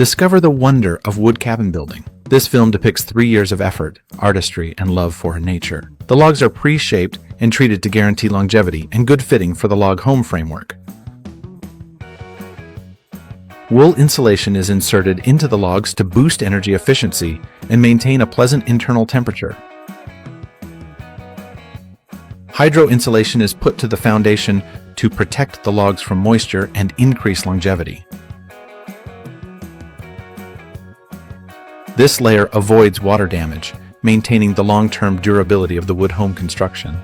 Discover the wonder of wood cabin building. This film depicts 3 years of effort, artistry, and love for nature. The logs are pre-shaped and treated to guarantee longevity and good fitting for the log home framework. Wool insulation is inserted into the logs to boost energy efficiency and maintain a pleasant internal temperature. Hydro insulation is put to the foundation to protect the logs from moisture and increase longevity. This layer avoids water damage, maintaining the long-term durability of the wood home construction.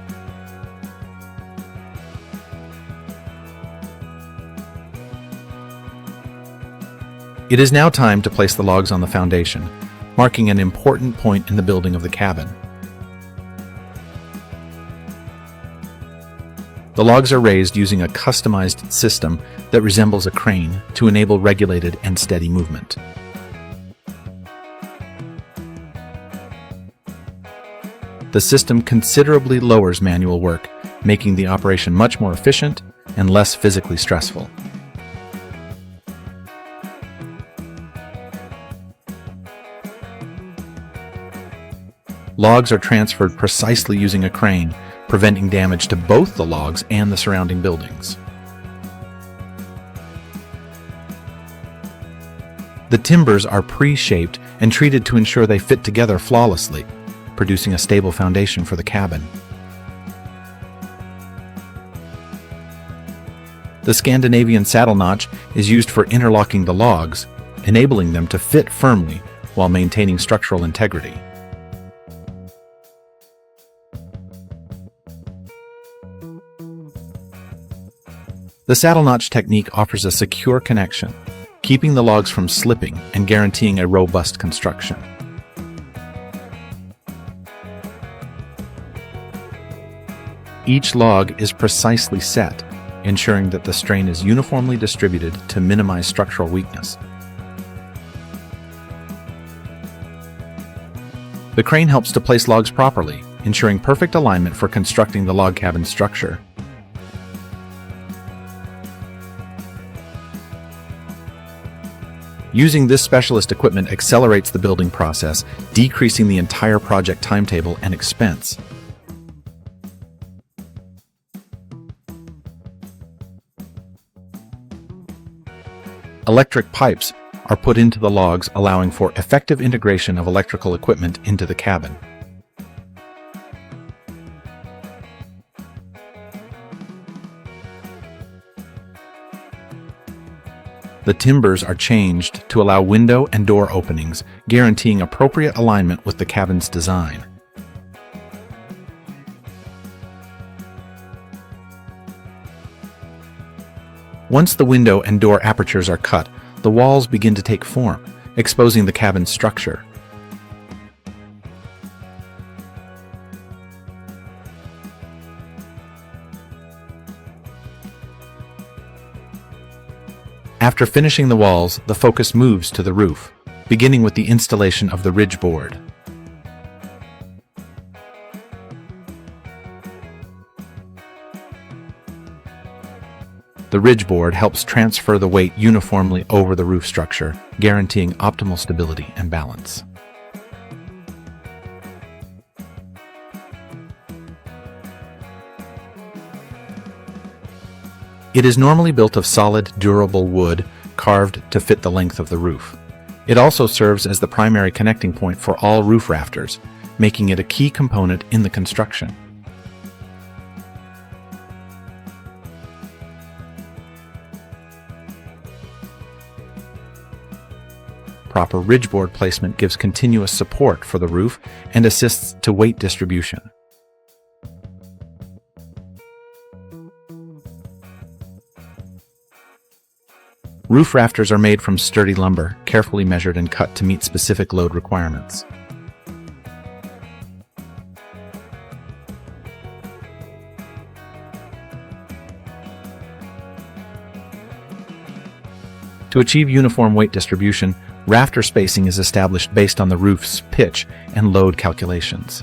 It is now time to place the logs on the foundation, marking an important point in the building of the cabin. The logs are raised using a customized system that resembles a crane to enable regulated and steady movement. The system considerably lowers manual work, making the operation much more efficient and less physically stressful. Logs are transferred precisely using a crane, preventing damage to both the logs and the surrounding buildings. The timbers are pre-shaped and treated to ensure they fit together flawlessly, producing a stable foundation for the cabin. The Scandinavian saddle notch is used for interlocking the logs, enabling them to fit firmly while maintaining structural integrity. The saddle notch technique offers a secure connection, keeping the logs from slipping and guaranteeing a robust construction. Each log is precisely set, ensuring that the strain is uniformly distributed to minimize structural weakness. The crane helps to place logs properly, ensuring perfect alignment for constructing the log cabin structure. Using this specialist equipment accelerates the building process, decreasing the entire project timetable and expense. Electric pipes are put into the logs, allowing for effective integration of electrical equipment into the cabin. The timbers are changed to allow window and door openings, guaranteeing appropriate alignment with the cabin's design. Once the window and door apertures are cut, the walls begin to take form, exposing the cabin's structure. After finishing the walls, the focus moves to the roof, beginning with the installation of the ridge board. The ridge board helps transfer the weight uniformly over the roof structure, guaranteeing optimal stability and balance. It is normally built of solid, durable wood, carved to fit the length of the roof. It also serves as the primary connecting point for all roof rafters, making it a key component in the construction. Proper ridge board placement gives continuous support for the roof and assists to weight distribution. Roof rafters are made from sturdy lumber, carefully measured and cut to meet specific load requirements. To achieve uniform weight distribution, rafter spacing is established based on the roof's pitch and load calculations.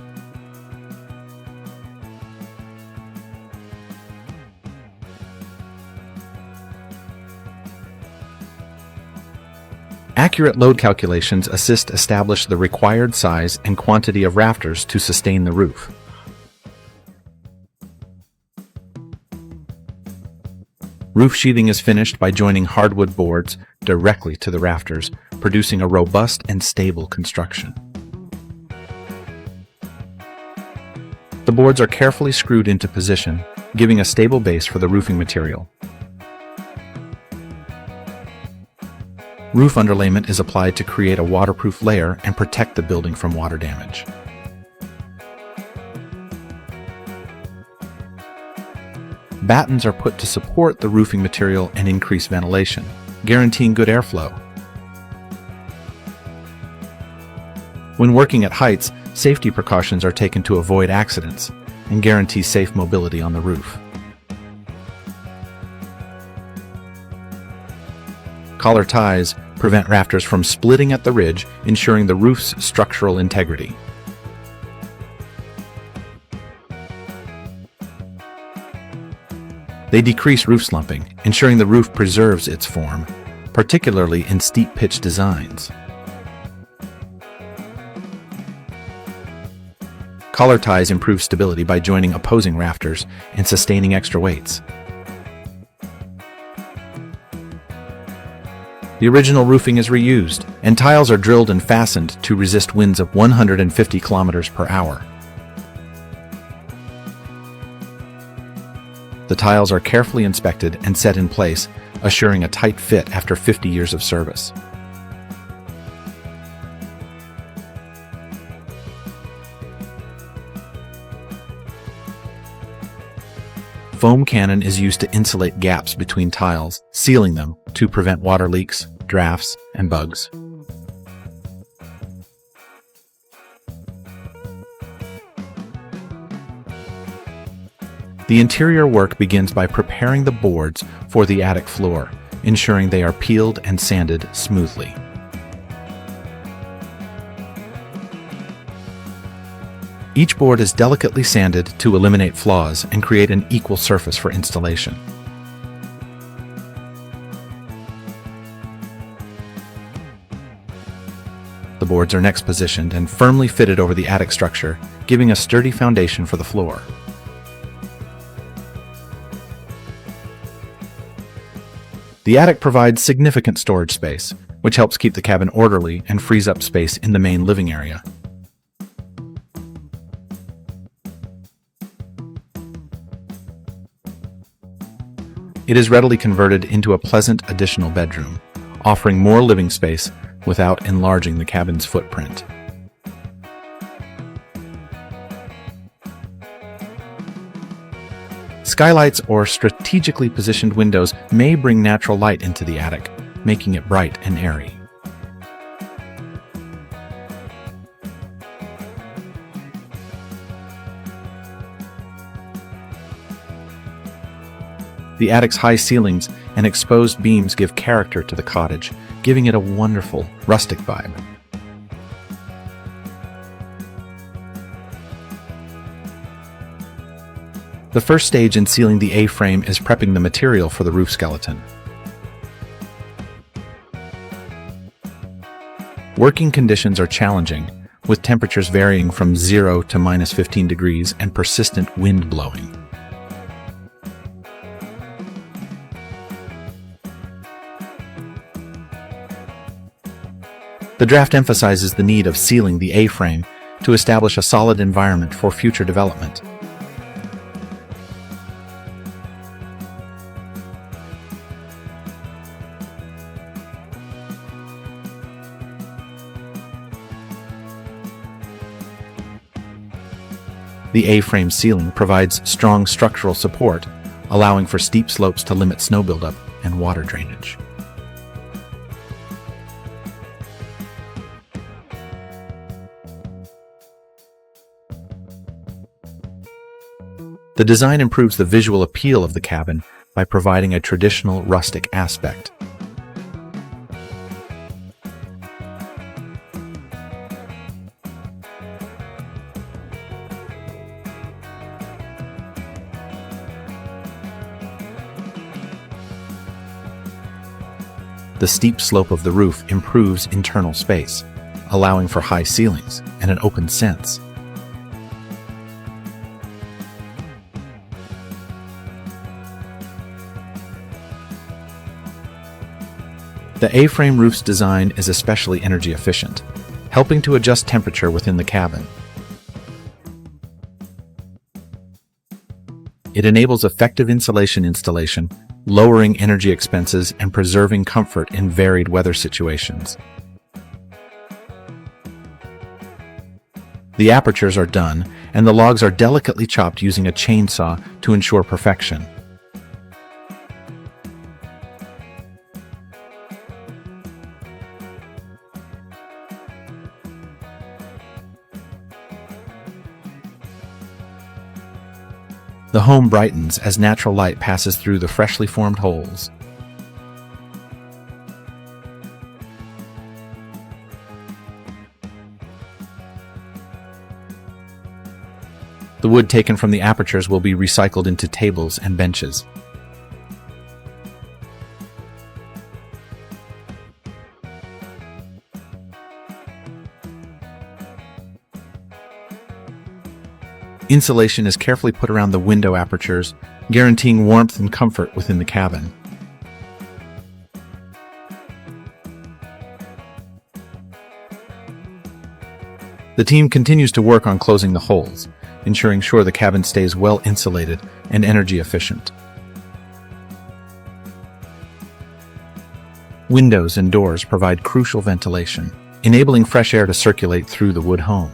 Accurate load calculations assist establish the required size and quantity of rafters to sustain the roof. Roof sheathing is finished by joining hardwood boards directly to the rafters, producing a robust and stable construction. The boards are carefully screwed into position, giving a stable base for the roofing material. Roof underlayment is applied to create a waterproof layer and protect the building from water damage. Battens are put to support the roofing material and increase ventilation, guaranteeing good airflow. When working at heights, safety precautions are taken to avoid accidents and guarantee safe mobility on the roof. Collar ties prevent rafters from splitting at the ridge, ensuring the roof's structural integrity. They decrease roof slumping, ensuring the roof preserves its form, particularly in steep pitch designs. Collar ties improve stability by joining opposing rafters and sustaining extra weights. The original roofing is reused, and tiles are drilled and fastened to resist winds of 150 kilometers per hour. The tiles are carefully inspected and set in place, assuring a tight fit after 50 years of service. Foam cannon is used to insulate gaps between tiles, sealing them to prevent water leaks, drafts, and bugs. The interior work begins by preparing the boards for the attic floor, ensuring they are peeled and sanded smoothly. Each board is delicately sanded to eliminate flaws and create an equal surface for installation. The boards are next positioned and firmly fitted over the attic structure, giving a sturdy foundation for the floor. The attic provides significant storage space, which helps keep the cabin orderly and frees up space in the main living area. It is readily converted into a pleasant additional bedroom, offering more living space without enlarging the cabin's footprint. Skylights or strategically positioned windows may bring natural light into the attic, making it bright and airy. The attic's high ceilings and exposed beams give character to the cottage, giving it a wonderful, rustic vibe. The first stage in sealing the A-frame is prepping the material for the roof skeleton. Working conditions are challenging, with temperatures varying from 0 to -15 degrees and persistent wind blowing. The draft emphasizes the need of sealing the A-frame to establish a solid environment for future development. The A-frame ceiling provides strong structural support, allowing for steep slopes to limit snow buildup and water drainage. The design improves the visual appeal of the cabin by providing a traditional rustic aspect. The steep slope of the roof improves internal space, allowing for high ceilings and an open sense. The A-frame roof's design is especially energy efficient, helping to adjust temperature within the cabin. It enables effective insulation installation, lowering energy expenses and preserving comfort in varied weather situations. The apertures are done, and the logs are delicately chopped using a chainsaw to ensure perfection. The home brightens as natural light passes through the freshly formed holes. The wood taken from the apertures will be recycled into tables and benches. Insulation is carefully put around the window apertures, guaranteeing warmth and comfort within the cabin. The team continues to work on closing the holes, ensuring the cabin stays well insulated and energy efficient. Windows and doors provide crucial ventilation, enabling fresh air to circulate through the wood home.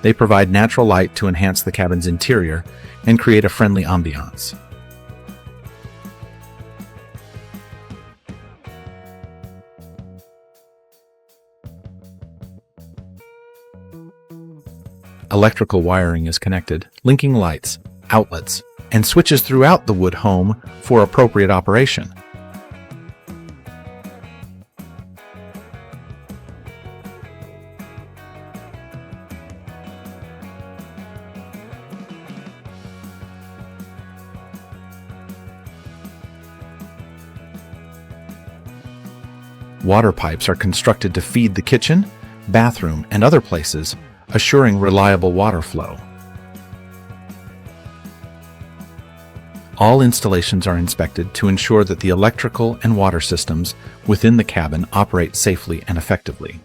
They provide natural light to enhance the cabin's interior and create a friendly ambiance. Electrical wiring is connected, linking lights, outlets, and switches throughout the wood home for appropriate operation. Water pipes are constructed to feed the kitchen, bathroom, and other places, assuring reliable water flow. All installations are inspected to ensure that the electrical and water systems within the cabin operate safely and effectively.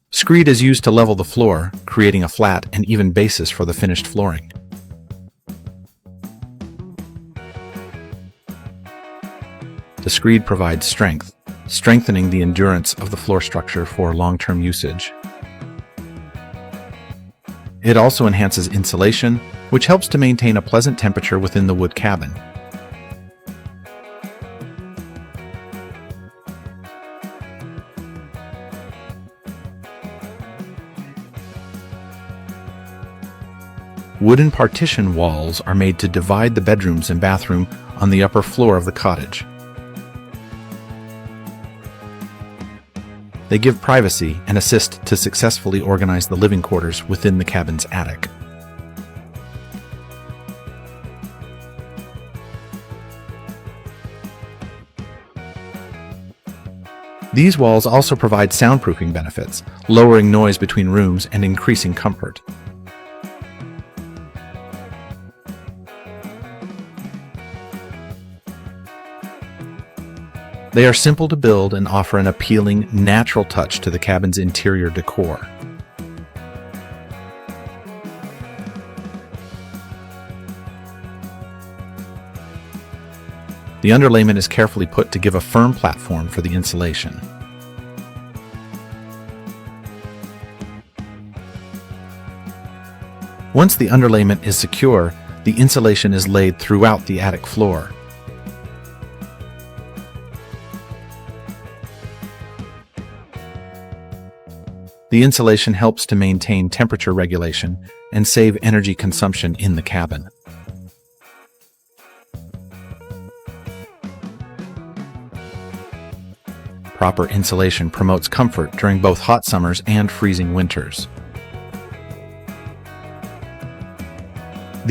Screed is used to level the floor, creating a flat and even basis for the finished flooring. The screed provides strength, strengthening the endurance of the floor structure for long-term usage. It also enhances insulation, which helps to maintain a pleasant temperature within the wood cabin. Wooden partition walls are made to divide the bedrooms and bathroom on the upper floor of the cottage. They give privacy and assist to successfully organize the living quarters within the cabin's attic. These walls also provide soundproofing benefits, lowering noise between rooms and increasing comfort. They are simple to build and offer an appealing, natural touch to the cabin's interior decor. The underlayment is carefully put to give a firm platform for the insulation. Once the underlayment is secure, the insulation is laid throughout the attic floor. The insulation helps to maintain temperature regulation and save energy consumption in the cabin. Proper insulation promotes comfort during both hot summers and freezing winters.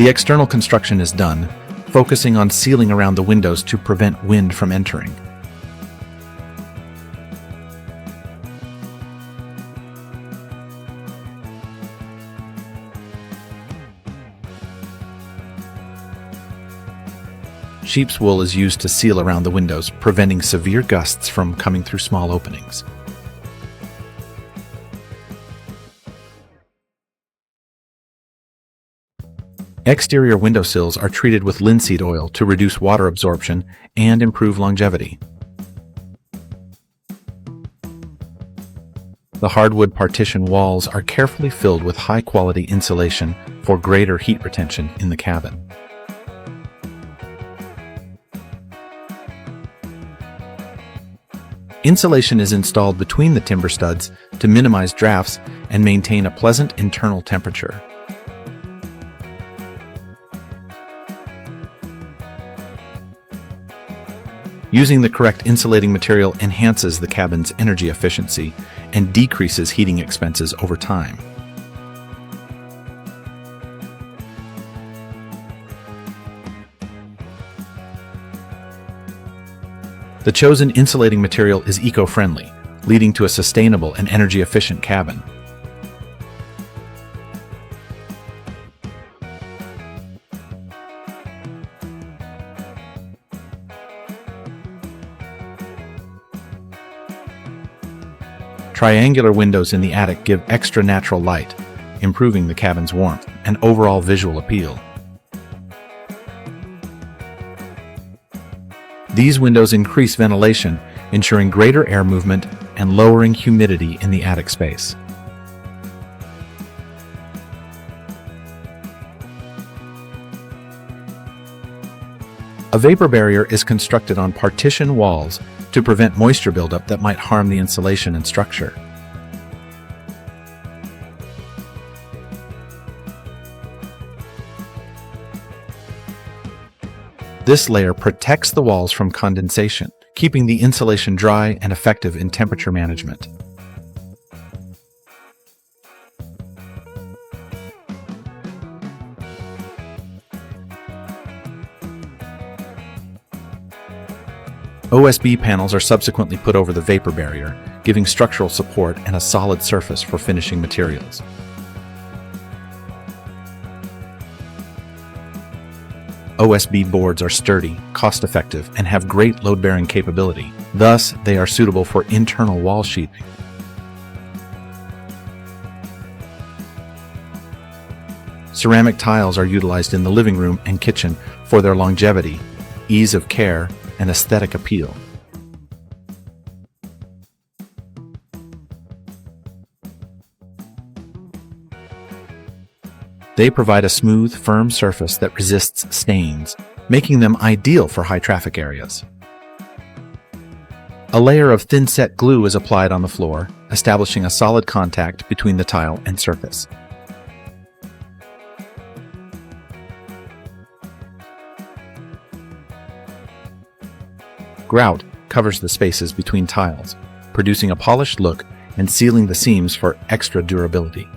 The external construction is done, focusing on sealing around the windows to prevent wind from entering. Sheep's wool is used to seal around the windows, preventing severe gusts from coming through small openings. Exterior windowsills are treated with linseed oil to reduce water absorption and improve longevity. The hardwood partition walls are carefully filled with high-quality insulation for greater heat retention in the cabin. Insulation is installed between the timber studs to minimize drafts and maintain a pleasant internal temperature. Using the correct insulating material enhances the cabin's energy efficiency and decreases heating expenses over time. The chosen insulating material is eco-friendly, leading to a sustainable and energy-efficient cabin. Triangular windows in the attic give extra natural light, improving the cabin's warmth and overall visual appeal. These windows increase ventilation, ensuring greater air movement and lowering humidity in the attic space. A vapor barrier is constructed on partition walls to prevent moisture buildup that might harm the insulation and structure. This layer protects the walls from condensation, keeping the insulation dry and effective in temperature management. OSB panels are subsequently put over the vapor barrier, giving structural support and a solid surface for finishing materials. OSB boards are sturdy, cost-effective, and have great load-bearing capability. Thus, they are suitable for internal wall sheathing. Ceramic tiles are utilized in the living room and kitchen for their longevity, ease of care, and aesthetic appeal. They provide a smooth, firm surface that resists stains, making them ideal for high-traffic areas. A layer of thin-set glue is applied on the floor, establishing a solid contact between the tile and surface. Grout covers the spaces between tiles, producing a polished look and sealing the seams for extra durability.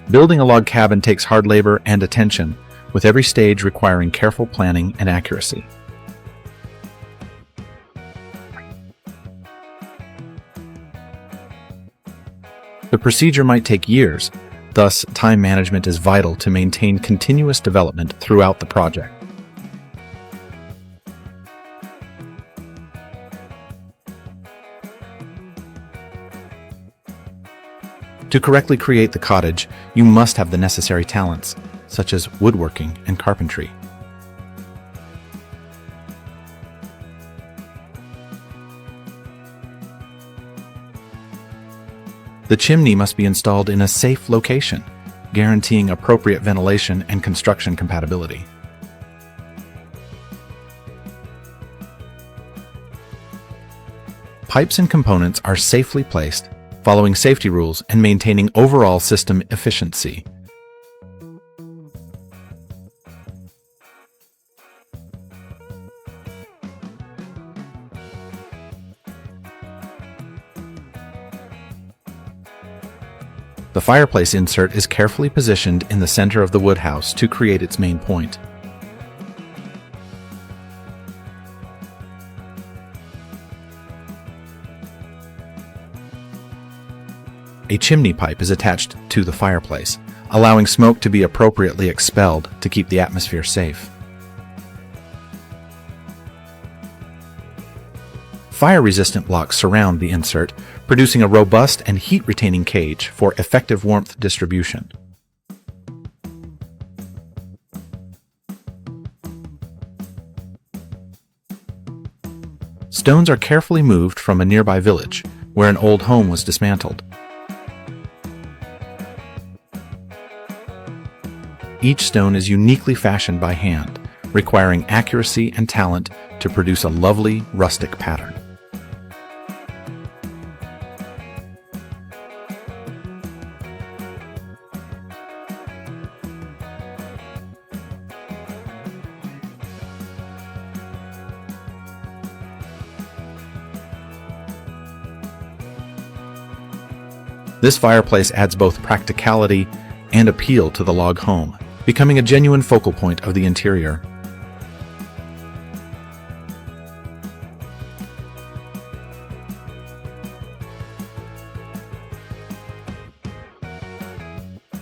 Building a log cabin takes hard labor and attention, with every stage requiring careful planning and accuracy. The procedure might take years, thus time management is vital to maintain continuous development throughout the project. To correctly create the cottage, you must have the necessary talents, such as woodworking and carpentry. The chimney must be installed in a safe location, guaranteeing appropriate ventilation and construction compatibility. Pipes and components are safely placed, following safety rules and maintaining overall system efficiency. The fireplace insert is carefully positioned in the center of the wood house to create its main point. A chimney pipe is attached to the fireplace, allowing smoke to be appropriately expelled to keep the atmosphere safe. Fire-resistant blocks surround the insert, producing a robust and heat-retaining cage for effective warmth distribution. Stones are carefully moved from a nearby village, where an old home was dismantled. Each stone is uniquely fashioned by hand, requiring accuracy and talent to produce a lovely, rustic pattern. This fireplace adds both practicality and appeal to the log home, becoming a genuine focal point of the interior.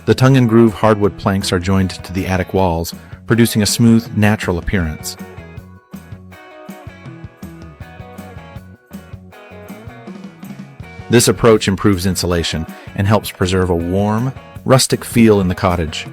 The tongue-and-groove hardwood planks are joined to the attic walls, producing a smooth, natural appearance. This approach improves insulation and helps preserve a warm, rustic feel in the cottage.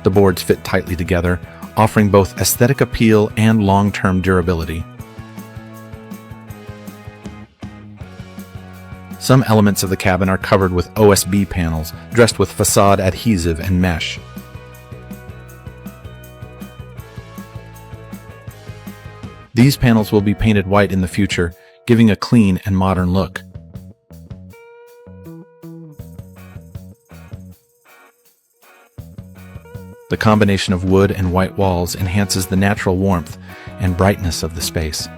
The boards fit tightly together, offering both aesthetic appeal and long-term durability. Some elements of the cabin are covered with OSB panels, dressed with facade adhesive and mesh. These panels will be painted white in the future, giving a clean and modern look. The combination of wood and white walls enhances the natural warmth and brightness of the space.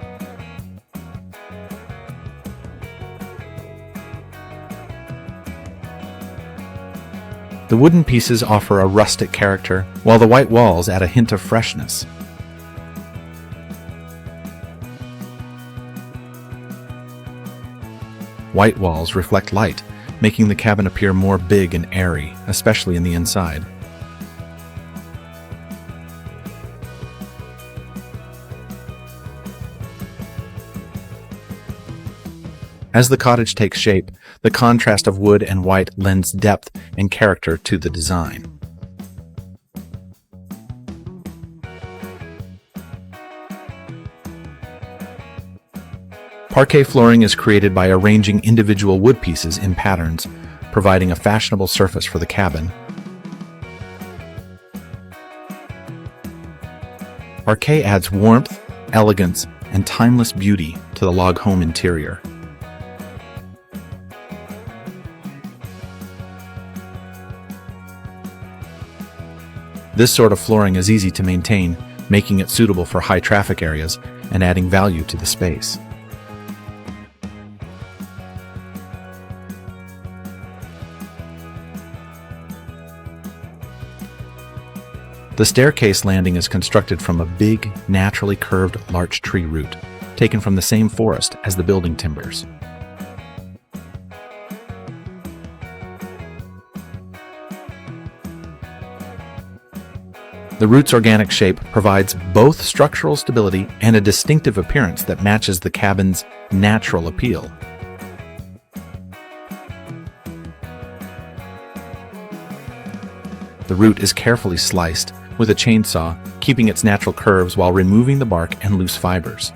The wooden pieces offer a rustic character, while the white walls add a hint of freshness. White walls reflect light, making the cabin appear more big and airy, especially in the inside. As the cottage takes shape, the contrast of wood and white lends depth and character to the design. Parquet flooring is created by arranging individual wood pieces in patterns, providing a fashionable surface for the cabin. Parquet adds warmth, elegance, and timeless beauty to the log home interior. This sort of flooring is easy to maintain, making it suitable for high traffic areas and adding value to the space. The staircase landing is constructed from a big, naturally curved larch tree root, taken from the same forest as the building timbers. The root's organic shape provides both structural stability and a distinctive appearance that matches the cabin's natural appeal. The root is carefully sliced with a chainsaw, keeping its natural curves while removing the bark and loose fibers.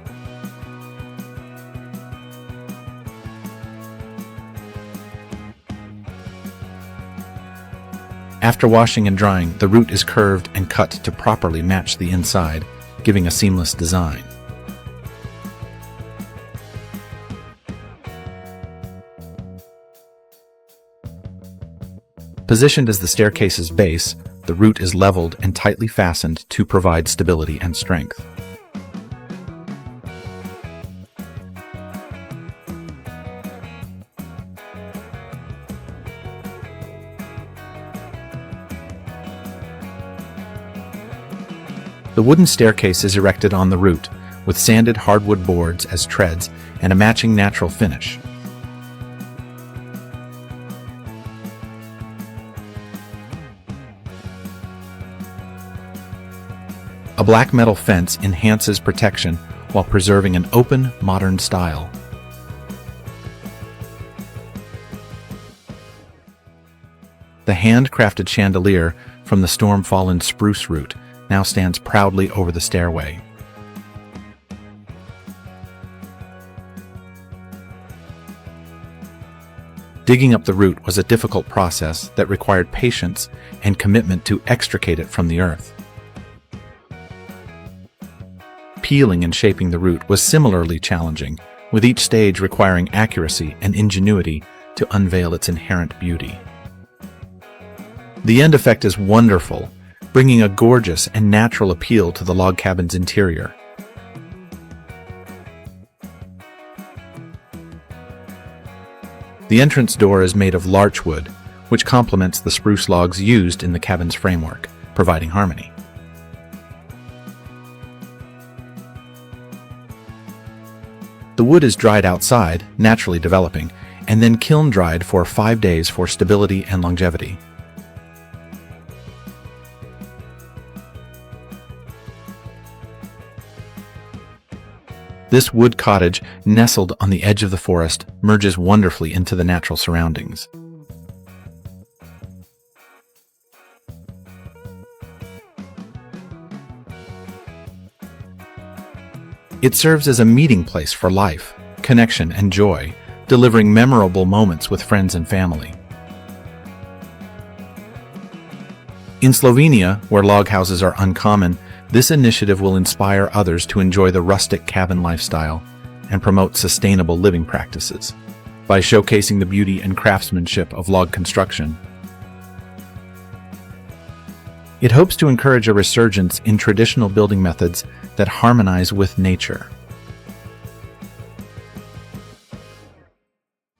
After washing and drying, the root is curved and cut to properly match the inside, giving a seamless design. Positioned as the staircase's base, the root is leveled and tightly fastened to provide stability and strength. The wooden staircase is erected on the root, with sanded hardwood boards as treads and a matching natural finish. A black metal fence enhances protection while preserving an open, modern style. The handcrafted chandelier from the storm-fallen spruce root now stands proudly over the stairway. Digging up the root was a difficult process that required patience and commitment to extricate it from the earth. Peeling and shaping the root was similarly challenging, with each stage requiring accuracy and ingenuity to unveil its inherent beauty. The end effect is wonderful, bringing a gorgeous and natural appeal to the log cabin's interior. The entrance door is made of larch wood, which complements the spruce logs used in the cabin's framework, providing harmony. The wood is dried outside, naturally developing, and then kiln dried for 5 days for stability and longevity. This wood cottage, nestled on the edge of the forest, merges wonderfully into the natural surroundings. It serves as a meeting place for life, connection, and joy, delivering memorable moments with friends and family. In Slovenia, where log houses are uncommon, this initiative will inspire others to enjoy the rustic cabin lifestyle and promote sustainable living practices. By showcasing the beauty and craftsmanship of log construction, it hopes to encourage a resurgence in traditional building methods that harmonize with nature.